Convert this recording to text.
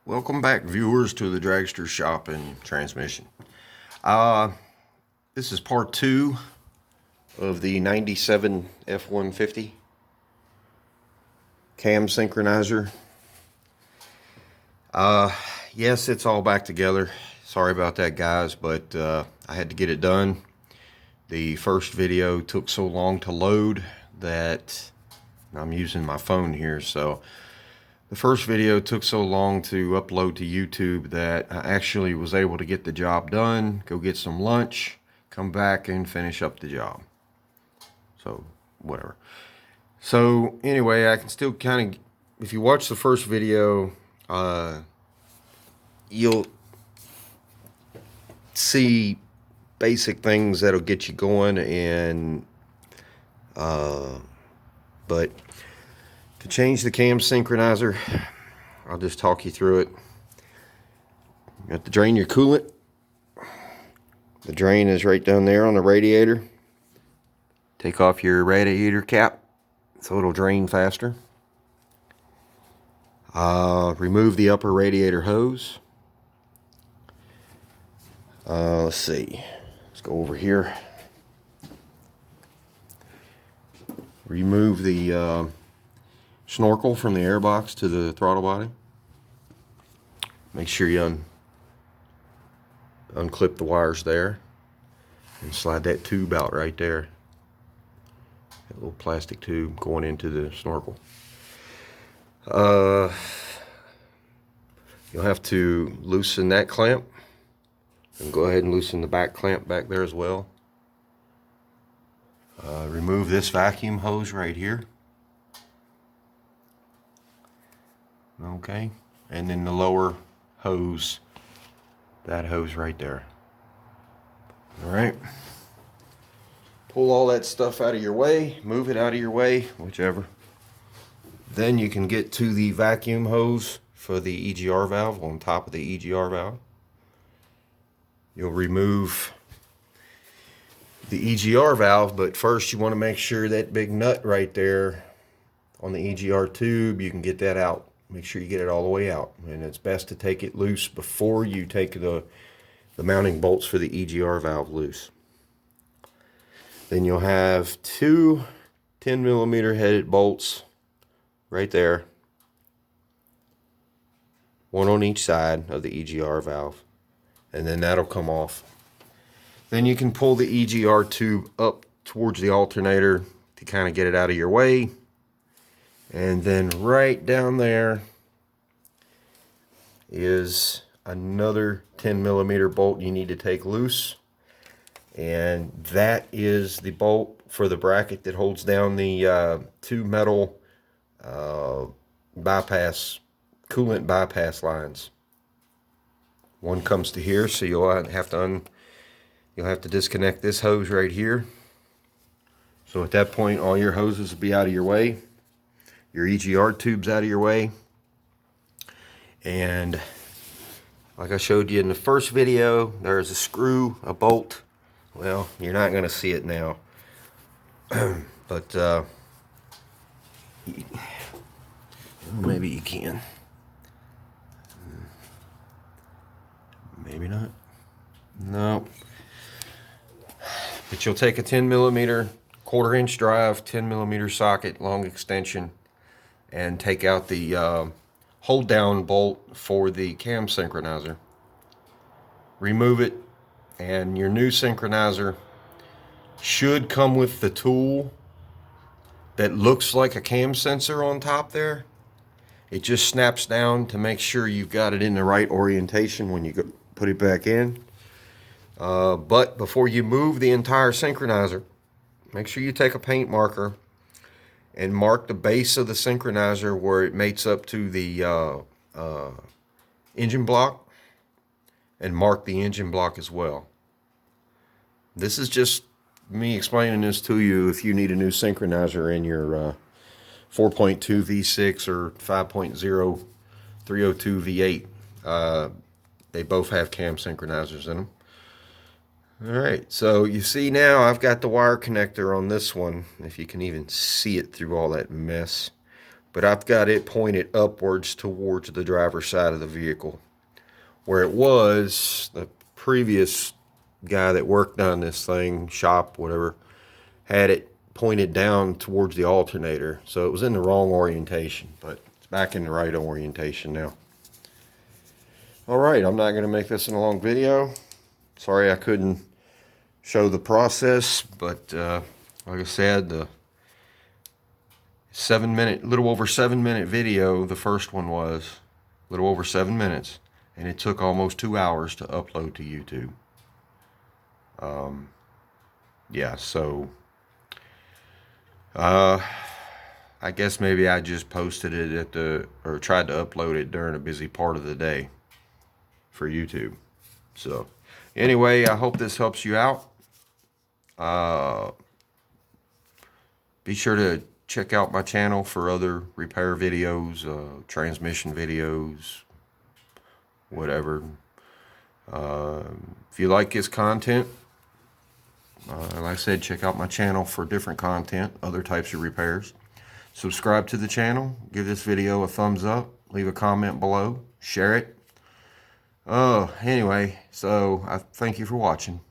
Welcome back, viewers, to the Dragster Shop and Transmission. This is part 2 of the 97 F150 cam synchronizer. Yes, it's all back together. Sorry about that, guys, but I had to get it done. The first video took so long to load that I'm using my phone here, so the first video took so long to upload to YouTube that I actually was able to get the job done, go get some lunch, come back and finish up the job. So, whatever. So, anyway, I can still kind of, if you watch the first video, you'll see basic things that'll get you going, and but to change the cam synchronizer, I'll just talk you through it. You have to drain your coolant. The drain is right down there on the radiator. Take off your radiator cap so it'll drain faster. Remove the upper radiator hose. Let's see. Let's go over here. Remove the snorkel from the airbox to the throttle body. Make sure you unclip the wires there and slide that tube out right there. That little plastic tube going into the snorkel. You'll have to loosen that clamp and go ahead and loosen the back clamp back there as well. Remove this vacuum hose right here. Okay, and then the lower hose, that hose right there. All right, pull all that stuff out of your way, move it out of your way, whichever. Then you can get to the vacuum hose for the EGR valve on top of the EGR valve. You'll remove the EGR valve, but first you want to make sure that big nut right there on the EGR tube, you can get that out. Make sure you get it all the way out, and it's best to take it loose before you take the mounting bolts for the EGR valve loose. Then you'll have two 10mm headed bolts right there, one on each side of the EGR valve, and then that'll come off. Then you can pull the EGR tube up towards the alternator to kind of get it out of your way. And then right down there is another 10mm bolt you need to take loose. And that is the bolt for the bracket that holds down the two metal coolant bypass lines. One comes to here, so you'll have to disconnect this hose right here. So at that point, all your hoses will be out of your way. Your EGR tube's out of your way. And like I showed you in the first video, there's a screw, a bolt. Well, you're not going to see it now. But maybe you can. Maybe not. No. But you'll take a 10mm 1/4 inch drive, 10mm socket, long extension, and take out the hold down bolt for the cam synchronizer. Remove it, and your new synchronizer should come with the tool that looks like a cam sensor on top there. It just snaps down to make sure you've got it in the right orientation when you go put it back in. But before you move the entire synchronizer, make sure you take a paint marker and mark the base of the synchronizer where it mates up to the engine block, and mark the engine block as well. This is just me explaining this to you if you need a new synchronizer in your 4.2 V6 or 5.0 302 V8. They both have cam synchronizers in them. Alright, so you see now I've got the wire connector on this one, if you can even see it through all that mess. but I've got it pointed upwards towards the driver's side of the vehicle. Where it was, the previous guy that worked on this thing, shop, whatever, had it pointed down towards the alternator. So it was in the wrong orientation, but it's back in the right orientation now. Alright, I'm not going to make this in a long video. Sorry I couldn't show the process, but like I said, the little over 7 minute video, the first one was a little over 7 minutes, and it took almost 2 hours to upload to YouTube. Yeah, so I guess maybe I just posted it or tried to upload it during a busy part of the day for YouTube. So anyway, I hope this helps you out. Be sure to check out my channel for other repair videos, transmission videos, whatever. If you like this content, like I said, check out my channel for different content, other types of repairs. Subscribe to the channel, give this video a thumbs up, leave a comment below, share it. Anyway, so I thank you for watching.